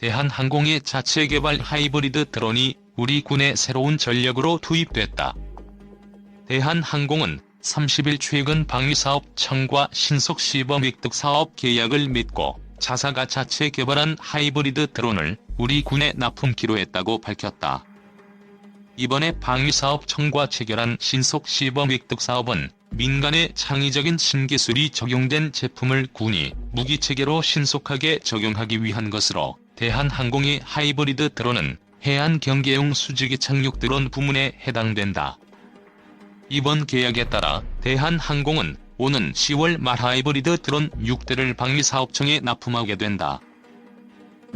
대한항공의 자체 개발 하이브리드 드론이 우리 군의 새로운 전력으로 투입됐다. 대한항공은 30일 최근 방위사업 청과 신속 시범 획득 사업 계약을 맺고 자사가 자체 개발한 하이브리드 드론을 우리 군에 납품키로 했다고 밝혔다. 이번에 방위사업 청과 체결한 신속 시범 획득 사업은 민간의 창의적인 신기술이 적용된 제품을 군이 무기체계로 신속하게 적용하기 위한 것으로, 대한항공의 하이브리드 드론은 해안 경계용 수직이 착륙 드론 부문에 해당된다. 이번 계약에 따라 대한항공은 오는 10월 말 하이브리드 드론 6대를 방위사업청에 납품하게 된다.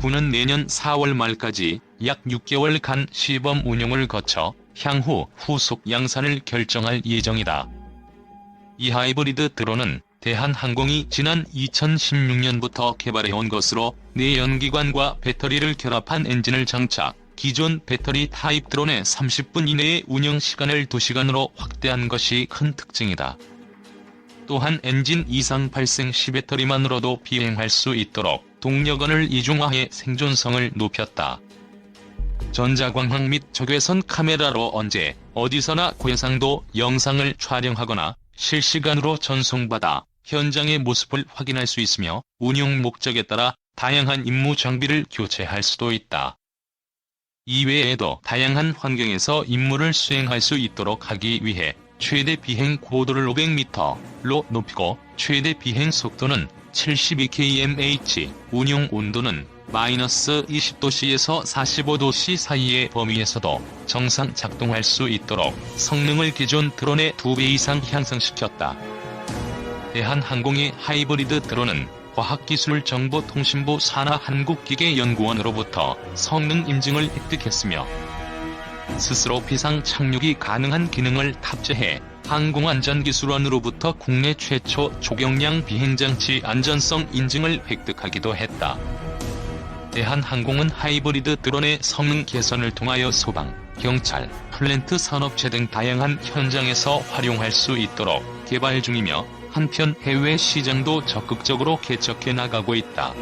군은 내년 4월 말까지 약 6개월간 시범 운용을 거쳐 향후 후속 양산을 결정할 예정이다. 이 하이브리드 드론은 대한항공이 지난 2016년부터 개발해온 것으로 내연기관과 배터리를 결합한 엔진을 장착, 기존 배터리 타입 드론의 30분 이내의 운영 시간을 2시간으로 확대한 것이 큰 특징이다. 또한 엔진 이상 발생 시 배터리만으로도 비행할 수 있도록 동력원을 이중화해 생존성을 높였다. 전자광학 및 적외선 카메라로 언제 어디서나 고해상도 영상을 촬영하거나 실시간으로 전송받아 현장의 모습을 확인할 수 있으며, 운용 목적에 따라 다양한 임무 장비를 교체할 수도 있다. 이외에도 다양한 환경에서 임무를 수행할 수 있도록 하기 위해 최대 비행 고도를 500m로 높이고 최대 비행 속도는 72km/h, 운용 온도는 -20도씨에서 45도씨 사이의 범위에서도 정상 작동할 수 있도록 성능을 기존 드론의 2배 이상 향상시켰다. 대한항공의 하이브리드 드론은 과학기술정보통신부 산하한국기계연구원으로부터 성능 인증을 획득했으며, 스스로 비상 착륙이 가능한 기능을 탑재해 항공안전기술원으로부터 국내 최초 초경량 비행장치 안전성 인증을 획득하기도 했다. 대한항공은 하이브리드 드론의 성능 개선을 통하여 소방, 경찰, 플랜트 산업체 등 다양한 현장에서 활용할 수 있도록 개발 중이며, 한편 해외 시장도 적극적으로 개척해 나가고 있다.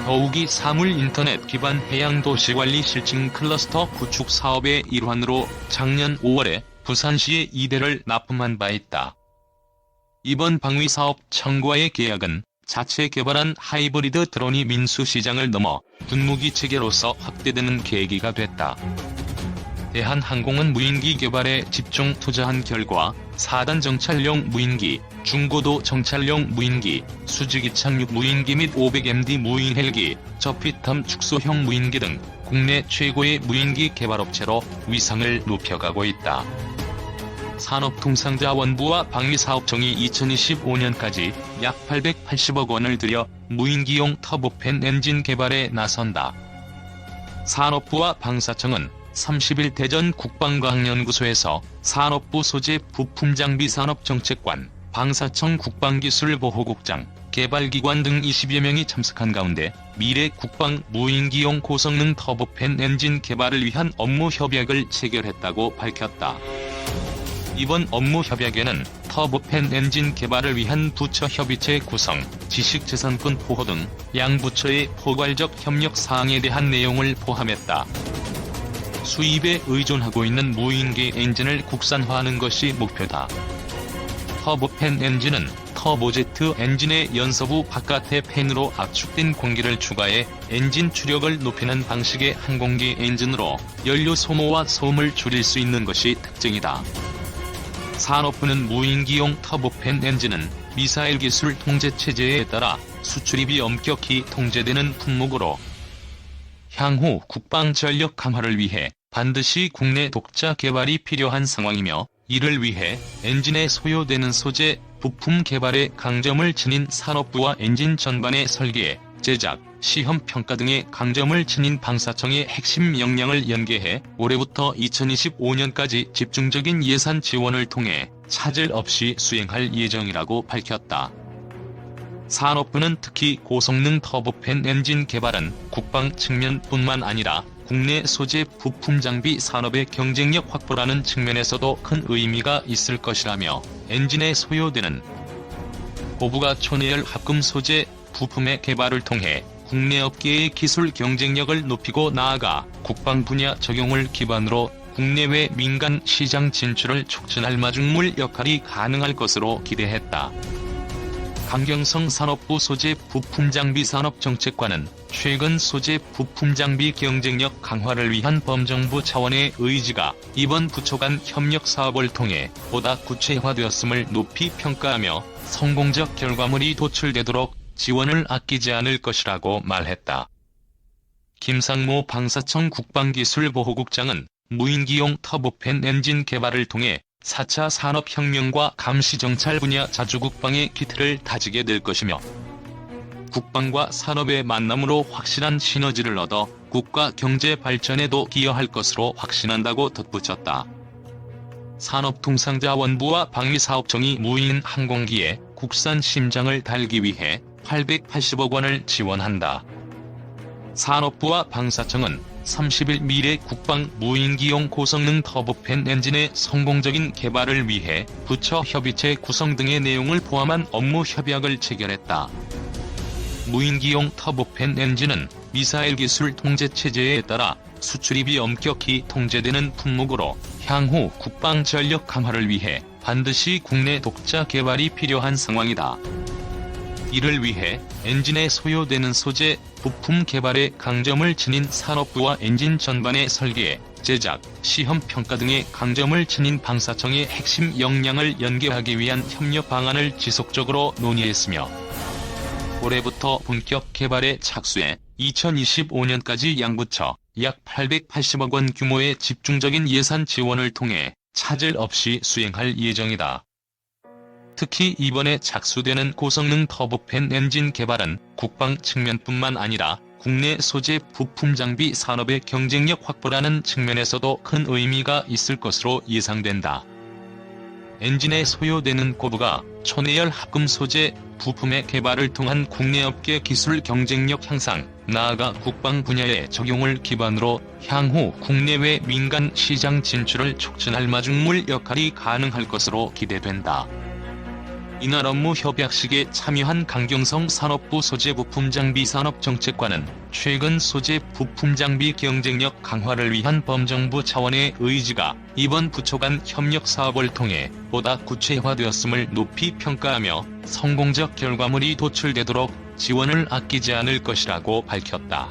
더욱이 사물 인터넷 기반 해양도시관리 실증 클러스터 구축 사업의 일환으로 작년 5월에 부산시에 2대를 납품한 바 있다. 이번 방위사업 청과의 계약은 자체 개발한 하이브리드 드론이 민수시장을 넘어 군무기 체계로서 확대되는 계기가 됐다. 대한항공은 무인기 개발에 집중 투자한 결과 4단 정찰용 무인기, 중고도 정찰용 무인기, 수직이 착륙 무인기 및 500MD 무인 헬기, 저피텀 축소형 무인기 등 국내 최고의 무인기 개발업체로 위상을 높여가고 있다. 산업통상자원부와 방위사업청이 2025년까지 약 880억 원을 들여 무인기용 터보팬 엔진 개발에 나선다. 산업부와 방사청은 30일 대전 국방과학연구소에서 산업부 소재 부품장비 산업정책관, 방사청 국방기술보호국장, 개발기관 등 20여 명이 참석한 가운데 미래 국방 무인기용 고성능 터보팬 엔진 개발을 위한 업무 협약을 체결했다고 밝혔다. 이번 업무 협약에는 터보팬 엔진 개발을 위한 부처 협의체 구성, 지식재산권 보호 등 양부처의 포괄적 협력 사항에 대한 내용을 포함했다. 수입에 의존하고 있는 무인기 엔진을 국산화하는 것이 목표다. 터보팬 엔진은 터보제트 엔진의 연소부 바깥의 팬으로 압축된 공기를 추가해 엔진 추력을 높이는 방식의 항공기 엔진으로 연료 소모와 소음을 줄일 수 있는 것이 특징이다. 산업부는 무인기용 터보팬 엔진은 미사일 기술 통제체제에 따라 수출입이 엄격히 통제되는 품목으로 향후 국방 전력 강화를 위해 반드시 국내 독자 개발이 필요한 상황이며, 이를 위해 엔진에 소요되는 소재, 부품 개발에 강점을 지닌 산업부와 엔진 전반의 설계, 제작, 시험 평가 등의 강점을 지닌 방사청의 핵심 역량을 연계해 올해부터 2025년까지 집중적인 예산 지원을 통해 차질 없이 수행할 예정이라고 밝혔다. 산업부는 특히 고성능 터보팬 엔진 개발은 국방 측면뿐만 아니라 국내 소재 부품 장비 산업의 경쟁력 확보라는 측면에서도 큰 의미가 있을 것이라며, 엔진에 소요되는 고부가 초내열 합금 소재 부품의 개발을 통해 국내 업계의 기술 경쟁력을 높이고 나아가 국방 분야 적용을 기반으로 국내외 민간 시장 진출을 촉진할 마중물 역할이 가능할 것으로 기대했다. 강경성 산업부 소재 부품장비 산업정책관은 최근 소재 부품장비 경쟁력 강화를 위한 범정부 차원의 의지가 이번 부처 간 협력 사업을 통해 보다 구체화되었음을 높이 평가하며 성공적 결과물이 도출되도록 지원을 아끼지 않을 것이라고 말했다. 김상모 방사청 국방기술보호국장은 무인기용 터보팬 엔진 개발을 통해 4차 산업혁명과 감시정찰 분야 자주국방의 기틀을 다지게 될 것이며 국방과 산업의 만남으로 확실한 시너지를 얻어 국가 경제 발전에도 기여할 것으로 확신한다고 덧붙였다. 산업통상자원부와 방위사업청이 무인 항공기에 국산 심장을 달기 위해 880억 원을 지원한다. 산업부와 방사청은 30일 미래 국방 무인기용 고성능 터보팬 엔진의 성공적인 개발을 위해 부처 협의체 구성 등의 내용을 포함한 업무 협약을 체결했다. 무인기용 터보팬 엔진은 미사일 기술 통제체제에 따라 수출입이 엄격히 통제되는 품목으로 향후 국방 전력 강화를 위해 반드시 국내 독자 개발이 필요한 상황이다. 이를 위해 엔진에 소요되는 소재, 부품 개발에 강점을 지닌 산업부와 엔진 전반의 설계, 제작, 시험 평가 등의 강점을 지닌 방사청의 핵심 역량을 연계하기 위한 협력 방안을 지속적으로 논의했으며 올해부터 본격 개발에 착수해 2025년까지 양부처 약 880억 원 규모의 집중적인 예산 지원을 통해 차질 없이 수행할 예정이다. 특히 이번에 착수되는 고성능 터보팬 엔진 개발은 국방 측면뿐만 아니라 국내 소재 부품 장비 산업의 경쟁력 확보라는 측면에서도 큰 의미가 있을 것으로 예상된다. 엔진에 소요되는 고부가 초내열 합금 소재, 부품의 개발을 통한 국내 업계 기술 경쟁력 향상, 나아가 국방 분야의 적용을 기반으로 향후 국내외 민간 시장 진출을 촉진할 마중물 역할이 가능할 것으로 기대된다. 이날 업무 협약식에 참여한 강경성 산업부 소재부품장비 산업정책관은 최근 소재 부품장비 경쟁력 강화를 위한 범정부 차원의 의지가 이번 부처 간 협력 사업을 통해 보다 구체화되었음을 높이 평가하며 성공적 결과물이 도출되도록 지원을 아끼지 않을 것이라고 밝혔다.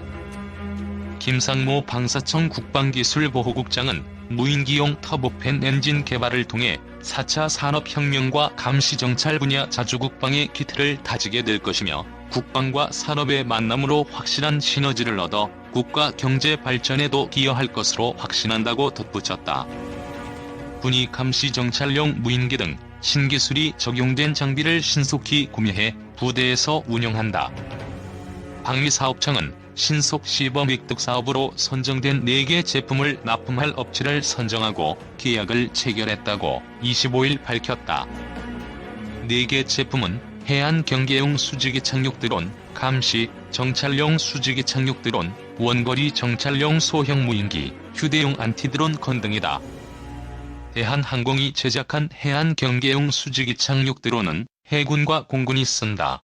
김상모 방사청 국방기술보호국장은 무인기용 터보팬 엔진 개발을 통해 4차 산업혁명과 감시정찰 분야 자주국방의 기틀을 다지게 될 것이며 국방과 산업의 만남으로 확실한 시너지를 얻어 국가 경제 발전에도 기여할 것으로 확신한다고 덧붙였다. 군이 감시정찰용 무인기 등 신기술이 적용된 장비를 신속히 구매해 부대에서 운영한다. 방위사업청은 신속 시범 획득 사업으로 선정된 4개 제품을 납품할 업체를 선정하고 계약을 체결했다고 25일 밝혔다. 4개 제품은 해안 경계용 수직이 착륙 드론, 감시, 정찰용 수직이 착륙 드론, 원거리 정찰용 소형 무인기, 휴대용 안티드론 건 등이다. 대한항공이 제작한 해안 경계용 수직이 착륙 드론은 해군과 공군이 쓴다.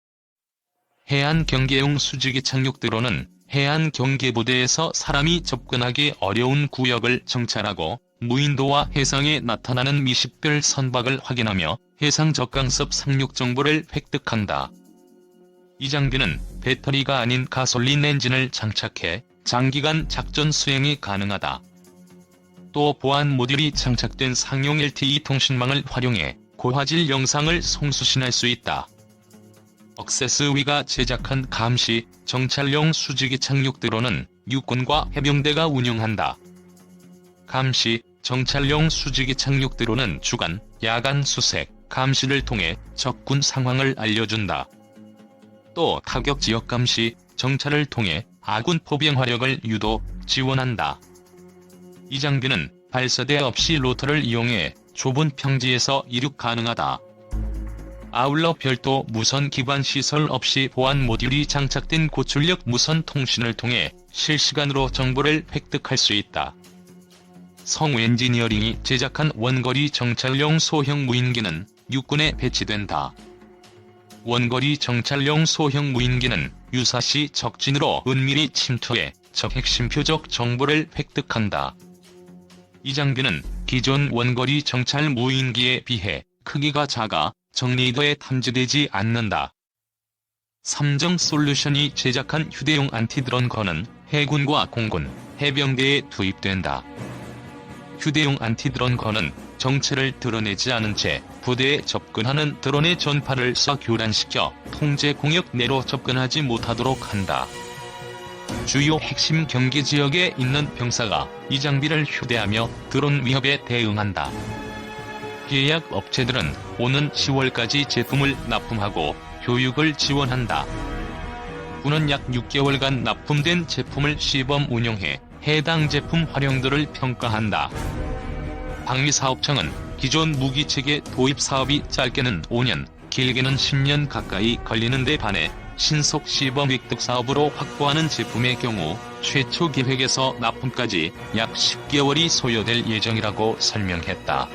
해안 경계용 수직이 착륙 드론은 해안 경계부대에서 사람이 접근하기 어려운 구역을 정찰하고 무인도와 해상에 나타나는 미식별 선박을 확인하며 해상 적강섭 상륙 정보를 획득한다. 이 장비는 배터리가 아닌 가솔린 엔진을 장착해 장기간 작전 수행이 가능하다. 또 보안 모듈이 장착된 상용 LTE 통신망을 활용해 고화질 영상을 송수신할 수 있다. 억세스위가 제작한 감시, 정찰용 수직이 착륙 드론은 육군과 해병대가 운영한다. 감시, 정찰용 수직이 착륙 드론은 주간, 야간 수색, 감시를 통해 적군 상황을 알려준다. 또 타격 지역 감시, 정찰을 통해 아군 포병 화력을 유도, 지원한다. 이 장비는 발사대 없이 로터를 이용해 좁은 평지에서 이륙 가능하다. 아울러 별도 무선 기반 시설 없이 보안 모듈이 장착된 고출력 무선 통신을 통해 실시간으로 정보를 획득할 수 있다. 성우 엔지니어링이 제작한 원거리 정찰용 소형 무인기는 육군에 배치된다. 원거리 정찰용 소형 무인기는 유사시 적진으로 은밀히 침투해 적 핵심 표적 정보를 획득한다. 이 장비는 기존 원거리 정찰 무인기에 비해 크기가 작아 적 레이더에 탐지되지 않는다. 삼정솔루션이 제작한 휴대용 안티드론 건은 해군과 공군, 해병대에 투입된다. 휴대용 안티드론 건은 정체를 드러내지 않은 채 부대에 접근하는 드론의 전파를 쏴 교란시켜 통제 공역 내로 접근하지 못하도록 한다. 주요 핵심 경계 지역에 있는 병사가 이 장비를 휴대하며 드론 위협에 대응한다. 계약 업체들은 오는 10월까지 제품을 납품하고 교육을 지원한다. 군은 약 6개월간 납품된 제품을 시범 운용해 해당 제품 활용도를 평가한다. 방위사업청은 기존 무기체계 도입 사업이 짧게는 5년, 길게는 10년 가까이 걸리는 데 반해 신속 시범 획득 사업으로 확보하는 제품의 경우 최초 계획에서 납품까지 약 10개월이 소요될 예정이라고 설명했다.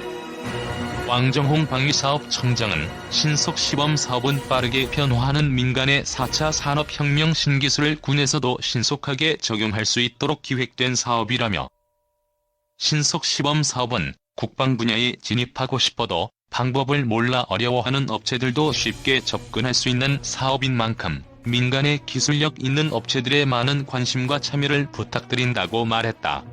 왕정홍 방위사업청장은 신속 시범 사업은 빠르게 변화하는 민간의 4차 산업혁명 신기술을 군에서도 신속하게 적용할 수 있도록 기획된 사업이라며 신속 시범 사업은 국방 분야에 진입하고 싶어도 방법을 몰라 어려워하는 업체들도 쉽게 접근할 수 있는 사업인 만큼 민간의 기술력 있는 업체들의 많은 관심과 참여를 부탁드린다고 말했다.